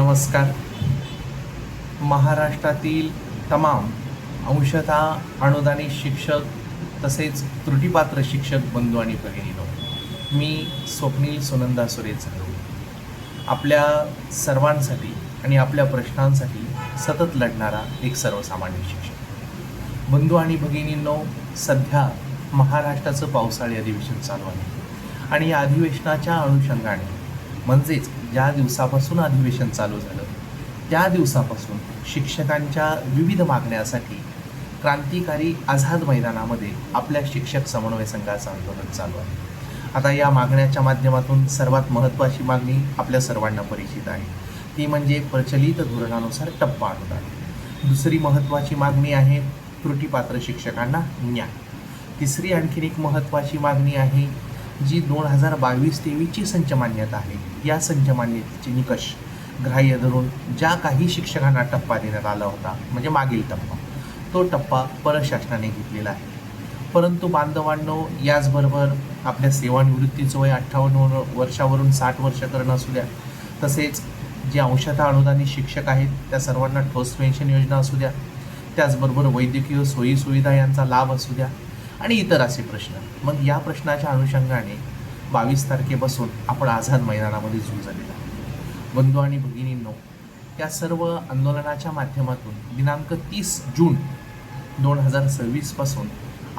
नमस्कार. महाराष्ट्रातील तमाम अंशतः अनुदानित शिक्षक तसेच त्रुटीपात्र शिक्षक बंधू आणि भगिनींनो, मी स्वप्नील सुनंदा सुरेश आपल्या सर्वांसाठी आणि आपल्या प्रश्नांसाठी सतत लढणारा एक सर्वसामान्य शिक्षक. बंधू आणि भगिनींनो, सध्या महाराष्ट्राचं पावसाळी अधिवेशन चालू आहे आणि या अधिवेशनाच्या अनुषंगाने म्हणजेच ज्या दिवसापासून अधिवेशन चालू झालं त्या दिवसापासून शिक्षकांच्या विविध मागण्यासाठी क्रांतिकारी आझाद मैदानामध्ये आपल्या शिक्षक समन्वय संघाचं आंदोलन चालू आहे. आता या मागण्याच्या माध्यमातून सर्वात महत्त्वाची मागणी आपल्या सर्वांना परिचित आहे, ती म्हणजे प्रचलित धोरणानुसार टप्पा अनुदान. दुसरी महत्त्वाची मागणी आहे त्रुटीपात्र शिक्षकांना न्याय. तिसरी आणखीन एक महत्त्वाची मागणी आहे जी 2022-23ची संच मान्यता आहे, या संच मान्यतेचे निकष ग्राह्य धरून ज्या काही शिक्षकांना टप्पा देण्यात आला होता, म्हणजे मागील टप्पा, तो टप्पा परत शासनाने घेतलेला आहे. परंतु बांधवांनो, याचबरोबर आपल्या सेवानिवृत्तीचं वय 58 वर्षावरून 60 वर्ष करणं असू द्या, तसेच जे अंशतः अनुदानित शिक्षक आहेत त्या सर्वांना ठोस पेन्शन योजना असू द्या, त्याचबरोबर वैद्यकीय सोयीसुविधा यांचा लाभ असू द्या आणि इतर असे प्रश्न. मग या प्रश्नाच्या अनुषंगाने 22 तारखेपासून आपण आझाद मैदानामध्ये झुंजलेला आहे. बंधू आणि भगिनींनो, या सर्व आंदोलनाच्या माध्यमातून दिनांक 30 जून 2026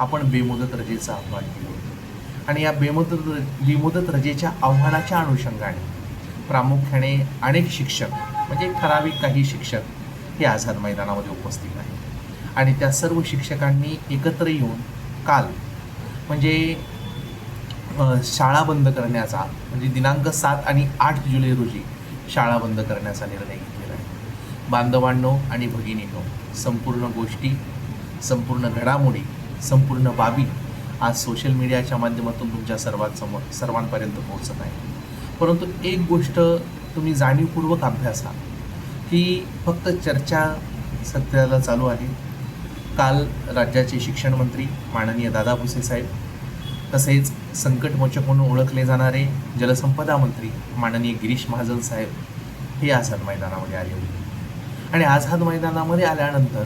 आपण बेमुदत रजेचं आव्हान केलं होतं आणि या बेमुदत रजेच्या आव्हानाच्या अनुषंगाने प्रामुख्याने अनेक शिक्षक म्हणजे ठराविक काही शिक्षक हे आझाद मैदानामध्ये उपस्थित आहेत आणि त्या सर्व शिक्षकांनी एकत्र येऊन काल म्हणजे शाळा बंद करण्याचा, म्हणजे दिनांक 7 आणि 8 जुलै रोजी शाळा बंद करण्याचा निर्णय घेतलेला आहे. बांधवांनो आणि भगिनींनो, संपूर्ण गोष्टी, संपूर्ण घडामोडी, संपूर्ण बाबी आज सोशल मीडियाच्या माध्यमातून तुमच्या सर्वांपर्यंत पोहोचत आहे. परंतु एक गोष्ट तुम्ही जाणीवपूर्वक अभ्यासा की फक्त चर्चा सध्याला चालू आहे. काल राज्याचे शिक्षण मंत्री माननीय दादा भुसे साहेब, तसेच संकटमोचक म्हणून ओळखले जाणारे जलसंपदा मंत्री माननीय गिरीश महाजन साहेब हे आझाद मैदानामध्ये आले होते आणि आझाद मैदानामध्ये आल्यानंतर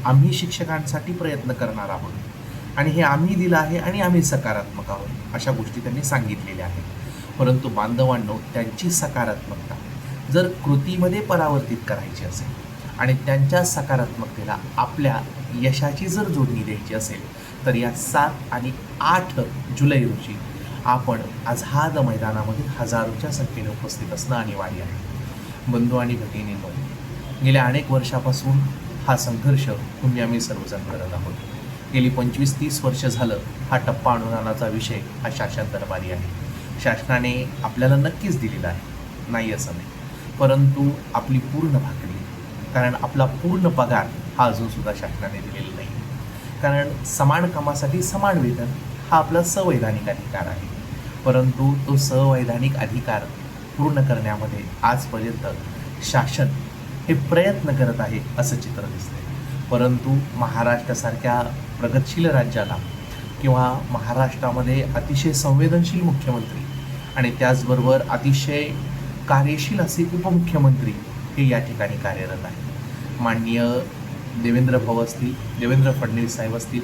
आम्ही शिक्षकांसाठी प्रयत्न करणार आहोत आणि हे आम्ही दिलं आहे आणि आम्ही सकारात्मक आहोत अशा गोष्टी त्यांनी सांगितलेल्या आहेत. परंतु बांधवांनो, त्यांची सकारात्मकता जर कृतीमध्ये परावर्तित करायची असेल आणि त्यांच्या सकारात्मकतेला आपल्या यशाची जर जोडणी द्यायची असेल तर या 7 आणि 8 जुलै रोजी आपण आझाद मैदानामध्ये हजारोच्या संख्येने उपस्थित असणं अनिवार्य आहे. बंधू आणि भगिनींनो, गेल्या अनेक वर्षापासून हा संघर्ष आम्ही सर्वजण करत आहोत. गेली 25-30 वर्ष झालं हा टप्पा अनुदानाचा विषय हा शासन दरबारी आहे. शासनाने आपल्याला नक्कीच दिलेला आहे, नाही असं नाही, परंतु आपली पूर्ण भाकरी, कारण आपला पूर्ण पगार हा अजूनसुद्धा शासनाने दिलेला नाही. कारण समान कामासाठी समान वेतन हा आपला संवैधानिक अधिकार आहे, परंतु तो संवैधानिक अधिकार पूर्ण करण्यामध्ये आजपर्यंत शासन हे प्रयत्न करत आहे असं चित्र दिसतं. परंतु महाराष्ट्रासारख्या प्रगतशील राज्याला किंवा महाराष्ट्रामध्ये अतिशय संवेदनशील मुख्यमंत्री आणि त्याचबरोबर अतिशय कार्यशील असे उपमुख्यमंत्री हे या ठिकाणी कार्यरत आहे. माननीय देवेंद्र फडणवीस साहेब असतील,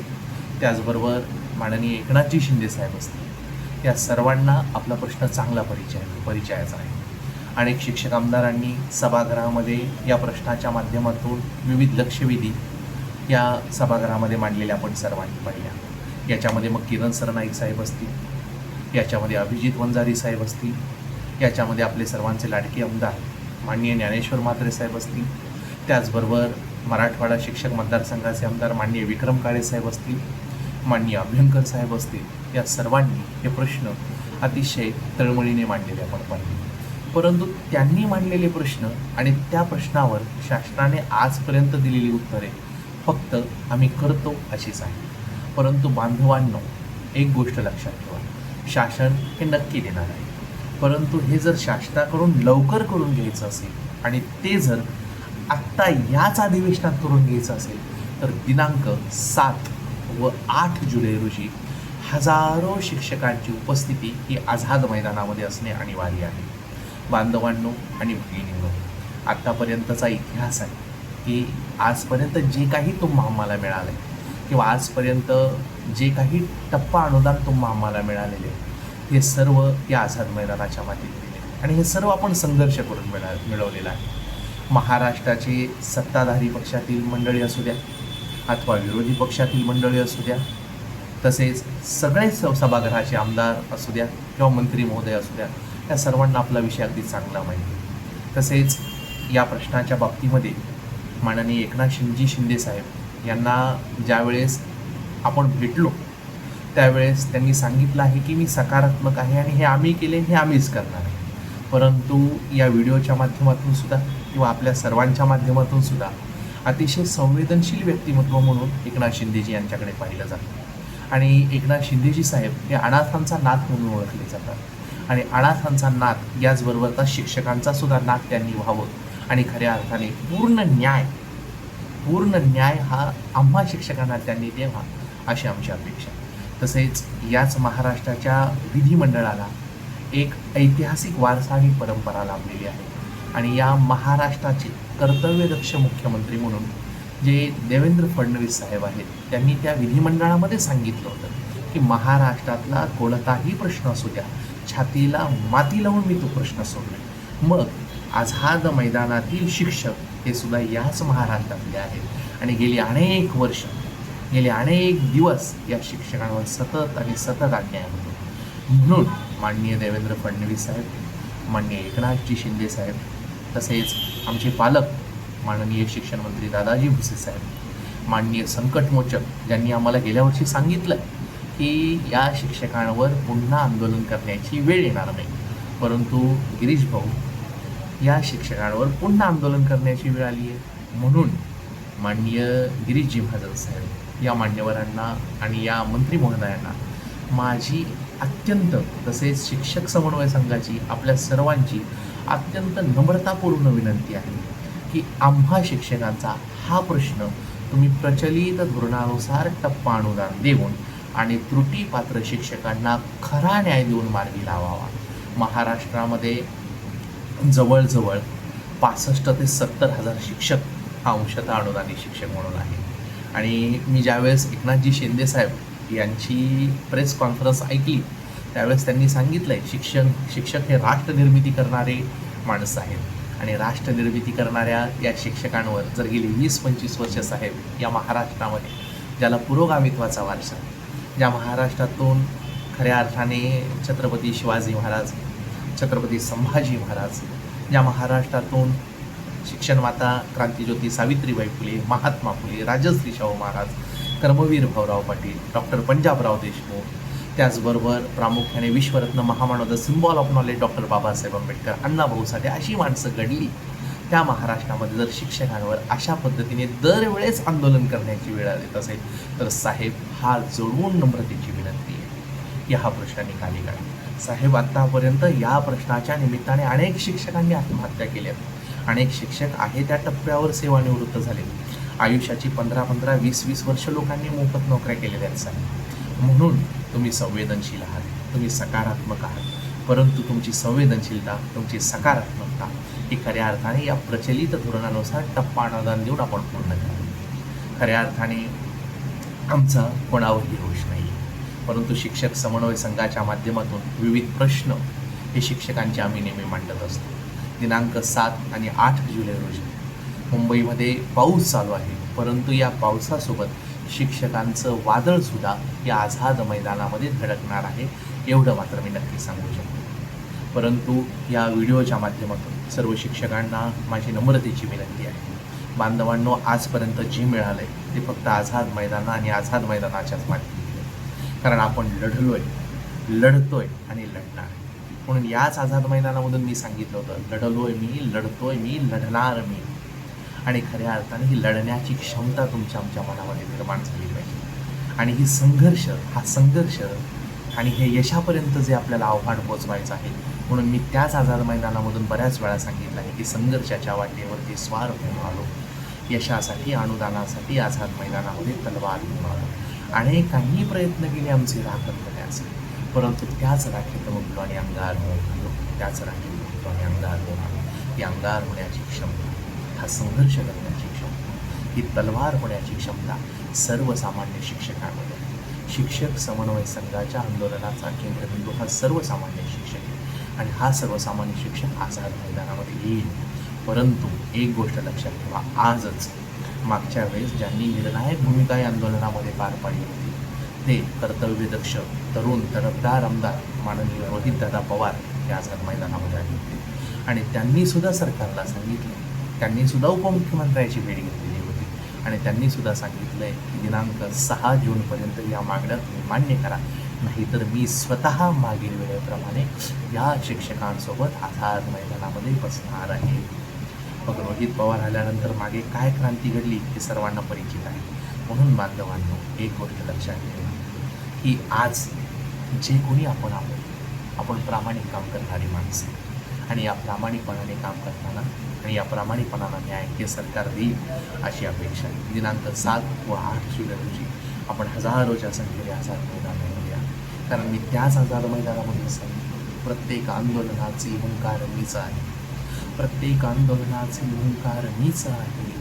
त्याचबरोबर माननीय एकनाथजी शिंदे साहेब असतील, या सर्वांना आपला प्रश्न चांगला परिचयाचा आहे. अनेक शिक्षक आमदारांनी सभागृहामध्ये या प्रश्नाच्या माध्यमातून विविध लक्षवेधी या सभागृहामध्ये मांडलेल्या आपण सर्वांनी पाहिल्या. याच्यामध्ये मग किरण सरनाईक साहेब असतील, याच्यामध्ये अभिजित वंजारी साहेब असतील, याच्यामध्ये आपले सर्वांचे लाडके आमदार माननीय ज्ञानेश्वर म्हात्रे साहेब असतील, त्याचबरोबर मराठवाडा शिक्षक मतदारसंघाचे आमदार माननीय विक्रम काळे साहेब असतील, माननीय अभ्यंकर साहेब असतील, या सर्वांनी हे प्रश्न अतिशय तळमळीने मांडलेले आपण पाहिले. परंतु त्यांनी मांडलेले प्रश्न आणि त्या प्रश्नावर शासनाने आजपर्यंत दिलेली उत्तरे फक्त आम्ही करतो अशीच आहे. परंतु बांधवांनो, एक गोष्ट लक्षात ठेवा, शासन हे नक्की देणार आहे, परंतु हे जर शासनाकडून लवकर करून घ्यायचं असेल आणि ते जर आत्ता याच अधिवेशनात करून घ्यायचं असेल तर दिनांक 7 व 8 जुलै रोजी हजारो शिक्षकांची उपस्थिती ही आझाद मैदानामध्ये असणे अनिवार्य आहे. बांधवांनो आणि भगिनींनो, आत्तापर्यंतचा इतिहास आहे की आजपर्यंत जे काही तुम्हा आम्हाला मिळालं आहे किंवा आजपर्यंत जे काही टप्पा अनुदान तुम्हा आम्हाला मिळालेले हे सर्व या आझाद मैदानाच्या माध्यमातून आणि हे सर्व आपण संघर्ष करून मिळवलेलं आहे. महाराष्ट्राचे सत्ताधारी पक्षातील मंडळी असू द्या अथवा विरोधी पक्षातील मंडळी असू द्या, तसेच सगळे सभागृहाचे आमदार असू द्या किंवा मंत्री महोदय असू द्या, या सर्वांना आपला विषय अगदी चांगला माहिती. तसेच या प्रश्नाच्या बाबतीमध्ये माननीय एकनाथ शिंदे साहेब यांना ज्यावेळेस आपण भेटलो त्यावेळेस त्यांनी सांगितलं आहे की मी सकारात्मक आहे आणि हे आम्ही केले, हे आम्हीच करणार आहे. परंतु या व्हिडिओच्या माध्यमातून सुद्धा किंवा आपल्या सर्वांच्या माध्यमातून सुद्धा अतिशय संवेदनशील व्यक्तिमत्व म्हणून एकनाथ शिंदेजी यांच्याकडे पाहिलं जातं आणि एकनाथ शिंदेजी साहेब हे अनाथांचा नाथ म्हणून ओळखले जातात आणि अनाथांचा नाथ याचबरोबरचा शिक्षकांचा सुद्धा नाथ त्यांनी व्हावं आणि खऱ्या अर्थाने पूर्ण न्याय हा आम्हा शिक्षकांना त्यांनी द्यावा अशी आमची अपेक्षा. तसेच याच महाराष्ट्राच्या विधिमंडळाला एक ऐतिहासिक वारसा आणि परंपरा लाभलेली आहे आणि या महाराष्ट्राचे कर्तव्यदक्ष मुख्यमंत्री म्हणून जे देवेंद्र फडणवीस साहेब आहेत त्यांनी त्या विधिमंडळामध्ये सांगितलं होतं की महाराष्ट्रातला कोणताही प्रश्न असू द्या, छातीला माती लावून मी तो प्रश्न सोडला. मग आझाद मैदानातील शिक्षक हे सुद्धा याच महाराष्ट्रातले आहेत आणि गेली अनेक वर्ष, गेले अनेक दिवस या शिक्षकांवर सतत अन्याय होतो. म्हणून माननीय देवेंद्र फडणवीस साहेब, माननीय एकनाथजी शिंदे साहेब, तसेच आमचे पालक माननीय शिक्षण मंत्री दादाजी भुसे साहेब, माननीय संकटमोचक ज्यांनी आम्हाला गेल्या वर्षी सांगितलं की या शिक्षकांवर पुन्हा आंदोलन करण्याची वेळ येणार नाही, परंतु गिरीश भाऊ या शिक्षकांवर पुन्हा आंदोलन करण्याची वेळ आली आहे. म्हणून माननीय गिरीशजी महाजन साहेब या मान्यवरांना आणि या मंत्री महोदयांना माझी अत्यंत, तसेच शिक्षक समन्वय संघाची आपल्या सर्वांची अत्यंत नम्रतापूर्ण विनंती आहे की आम्हा शिक्षकांचा हा प्रश्न तुम्ही प्रचलित धोरणानुसार टप्पा अनुदान देऊन आणि त्रुटीपात्र शिक्षकांना खरा न्याय देऊन मार्गी लावावा. महाराष्ट्रामध्ये जवळजवळ 65 ते 70 हजार शिक्षक हा अंशतः अनुदानित शिक्षक म्हणून आहे आणि मी ज्यावेळेस एकनाथजी शिंदे साहेब यांची प्रेस कॉन्फरन्स ऐकली त्यावेळेस त्यांनी सांगितलं आहे शिक्षक हे राष्ट्रनिर्मिती करणारे माणसं आहेत आणि राष्ट्रनिर्मिती करणाऱ्या या शिक्षकांवर जर गेली 20-25 वर्ष साहेब या महाराष्ट्रामध्ये ज्याला पुरोगामित्वाचा वारसा, ज्या महाराष्ट्रातून खऱ्या अर्थाने छत्रपती शिवाजी महाराज, छत्रपती संभाजी महाराज, ज्या महाराष्ट्रातून शिक्षणमाता क्रांतिज्योती सावित्रीबाई फुले, महात्मा फुले, राजश्री शाहू महाराज, कर्मवीर भाऊराव पाटील, डॉक्टर पंजाबराव देशमुख, त्याचबरोबर प्रामुख्याने विश्वरत्न महामानव the symbol of knowledge doctor Babasaheb Ambedkar, Annabhau Sathe अशी माणसं घडली त्या महाराष्ट्रामध्ये जर शिक्षकांवर अशा पद्धतीने दरवेळेस आंदोलन करण्याची वेळ येत असेल तर साहेब हा जोडवून नम्रतेची विनंती आहे की हा प्रश्न निकाली काढा. साहेब आत्तापर्यंत या प्रश्नाच्या निमित्ताने अनेक शिक्षकांनी आत्महत्या केल्या, अनेक शिक्षक आहे त्या टप्प्यावर सेवानिवृत्त झाले, आयुष्याची 15-15, 20-20 वर्ष लोकांनी मोफत नोकऱ्या केलेल्या आहेत साहेब. म्हणून तुम्ही संवेदनशील आहात, तुम्ही सकारात्मक आहात, परंतु तुमची संवेदनशीलता, तुमची सकारात्मकता ही खऱ्या अर्थाने या प्रचलित धोरणानुसार टप्पा अनुदान देऊन आपण पूर्ण करा. खऱ्या अर्थाने आमचा कोणावरही रोष नाही आहे, परंतु शिक्षक समन्वय संघाच्या माध्यमातून विविध प्रश्न हे शिक्षकांचे आम्ही नेहमी मांडत असतो. दिनांक 7 आणि 8 जुलै रोजी मुंबईमध्ये पाऊस चालू आहे, परंतु या पावसासोबत शिक्षकांचं वादळसुद्धा या आझाद मैदानामध्ये धडकणार आहे एवढं मात्र मी नक्की सांगू शकतो. परंतु या व्हिडिओच्या माध्यमातून सर्व शिक्षकांना माझी नम्रतेची विनंती आहे, बांधवांनो आजपर्यंत जे मिळालं आहे ते फक्त आझाद मैदान आणि आझाद मैदानाच्याच माध्यमातून, कारण आपण लढतोय आणि लढणार आहे. म्हणून याच आझाद मैदानामधून मी सांगितलं होतं लढतोय मी लढणार मी, आणि खऱ्या अर्थाने ही लढण्याची क्षमता तुमच्या आमच्या मनामध्ये निर्माण झाली पाहिजे आणि ही संघर्ष आणि हे यशापर्यंत जे आपल्याला आव्हान पोचवायचं आहे. म्हणून मी त्याच आझाद मैदानामधून बऱ्याच वेळा सांगितलं आहे की संघर्षाच्या वाटेवरती स्वार होऊन आलो, यशासाठी अनुदानासाठी आझाद मैदानामध्ये तलवार घेऊन आलो. अनेकांनी प्रयत्न केले आमचे राखण करण्याचे, परंतु त्याच राखेत मुकलो आणि अंगार होऊन आलो, त्याच राखेत मुकलो आणि अंगार होऊन आलो. ती अंगार होण्याची क्षमता, हा संघर्ष करण्याची क्षमता, ही तलवार होण्याची क्षमता सर्वसामान्य शिक्षकांमध्ये आहे. शिक्षक समन्वय संघाच्या आंदोलनाचा केंद्रबिंदू हा सर्वसामान्य शिक्षक आहे आणि हा सर्वसामान्य शिक्षक आझाद मैदानामध्ये येईल. परंतु एक गोष्ट लक्षात ठेवा, आजच मागच्या वेळेस ज्यांनी निर्णायक भूमिका या आंदोलनामध्ये पार पाडली होती ते कर्तव्यदक्ष तरुण तरफदार आमदार माननीय रोहितदादा पवार हे आझाद मैदानामध्ये आले होते आणि त्यांनीसुद्धा सरकारला सांगितलं, त्यांनीसुद्धा उपमुख्यमंत्र्यांची भेट घेतलेली होती आणि त्यांनीसुद्धा सांगितलं आहे की दिनांक 6 जूनपर्यंत या मागण्या तुम्ही मान्य करा, नाहीतर मी स्वतः मागील वेळेप्रमाणे या शिक्षकांसोबत आझाद मैदानामध्ये बसणार आहे. मग रोहित पवार आल्यानंतर मागे काय क्रांती घडली हे सर्वांना परिचित आहे. म्हणून बांधवांनो, एक गोष्ट लक्षात ठेवा की आज जे कोणी आपण आहोत, आपण प्रामाणिक काम करणारी माणसे आणि या प्रामाणिकपणाने काम करताना आणि या प्रामाणिकपणाला न्याय हे सरकार देईल अशी अपेक्षा आहे. दिनांक 7 व 8 जुलै रोजी आपण हजारोच्या संख्येने आझाद मैदानामध्ये या, कारण मी त्याच आझाद मैदानामध्ये सांगितलं, प्रत्येक आंदोलनाचे हुंकार मीच आहे, प्रत्येक आंदोलनाचे हुंकार मीच आहे,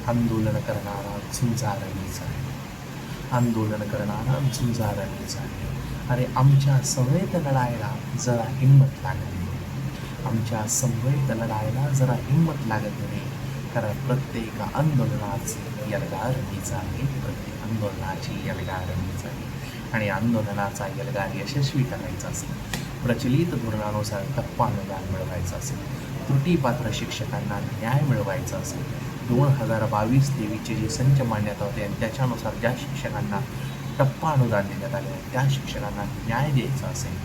आंदोलन करणारा झुंजार मीच आहे, आंदोलन करणारा झुंजार मीच आहे. अरे आमच्या समवेत लढायला जरा हिंमत लागते, आमच्या समवेत लढायला जरा हिंमत लागते, कारण प्रत्येक आंदोलनाचे यलगार मीच आहे, प्रत्येक आंदोलनाची यलगार मीच आहे. आणि आंदोलनाचा यलगार यशस्वी करायचा असेल, प्रचलित धोरणानुसार टप्पा अनुदान मिळवायचं असेल, त्रुटीपात्र शिक्षकांना न्याय मिळवायचा असेल, 2022-23चे जे संच मांडण्यात होते आणि त्याच्यानुसार ज्या शिक्षकांना टप्पा अनुदान देण्यात आले त्या शिक्षकांना न्याय द्यायचा असेल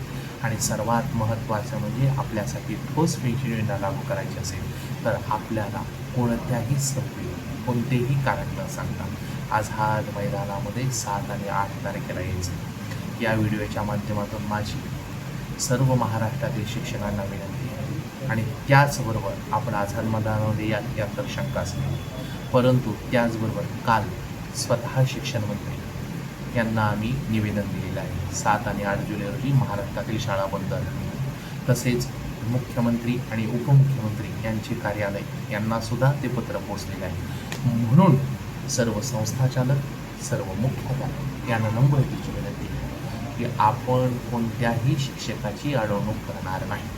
आणि सर्वात महत्त्वाचं म्हणजे आपल्यासाठी ठोस पेन्शन योजना लागू करायची असेल तर आपल्याला कोणत्याही सभेत कोणतेही कारण न सांगता आझाद मैदानामध्ये 7 आणि 8 तारखेला यायचं. या व्हिडिओच्या माध्यमातून माझी सर्व महाराष्ट्रातील शिक्षकांना विनंती आहे आणि त्याचबरोबर आपण आझाद मैदानामध्ये यात तर शंकाच नाही, परंतु त्याचबरोबर काल स्वतः शिक्षण मंत्री यांना आम्ही निवेदन दिलेलं आहे. 7 आणि 8 जुलै रोजी महाराष्ट्रातील शाळा बंद राहतील. तसेच मुख्यमंत्री आणि उपमुख्यमंत्री यांचे कार्यालय यांनासुद्धा ते पत्र पोचलेलं आहे. म्हणून सर्व संस्थाचालक, सर्व मुख्याध्यापक यांना नम्रतेची विनंती आहे की आपण कोणत्याही शिक्षकाची अडवणूक करणार नाही.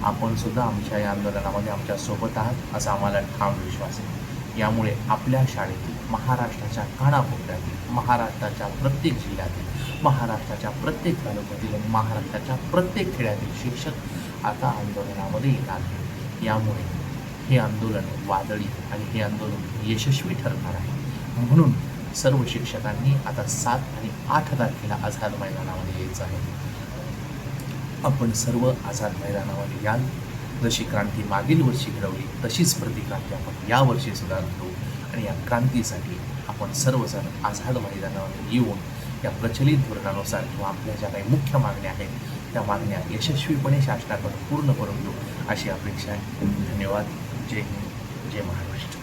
आपण सुद्धा आमच्या या आंदोलनामध्ये आमच्यासोबत आहात असा आम्हाला ठाम विश्वास आहे. यामुळे आपल्या शाळेतील, महाराष्ट्राच्या कानाकोपऱ्यातील, महाराष्ट्राच्या प्रत्येक जिल्ह्यातील, महाराष्ट्राच्या प्रत्येक तालुक्यातील आणि महाराष्ट्राच्या प्रत्येक खेड्यातील शिक्षक आता आंदोलनामध्ये येणार आहे. यामुळे हे आंदोलन वादळी आणि हे आंदोलन यशस्वी ठरणार आहे. म्हणून सर्व शिक्षकांनी आता 7 आणि 8 तारखेला आझाद मैदानामध्ये यायचं आहे. आपण सर्व आझाद मैदानामध्ये याल. जशी क्रांती मागील वर्षी घडवली तशीच प्रतिक्रांती आपण यावर्षी सुद्धा घडवू आणि या क्रांतीसाठी आपण सर्वजण आझाद मैदानावर येऊन या प्रचलित धोरणानुसार किंवा आपल्या ज्या काही मुख्य मागण्या आहेत त्या मागण्या यशस्वीपणे शासनाकडून पूर्ण करून घेऊ अशी अपेक्षा आहे. धन्यवाद. जय हिंद, जय महाराष्ट्र.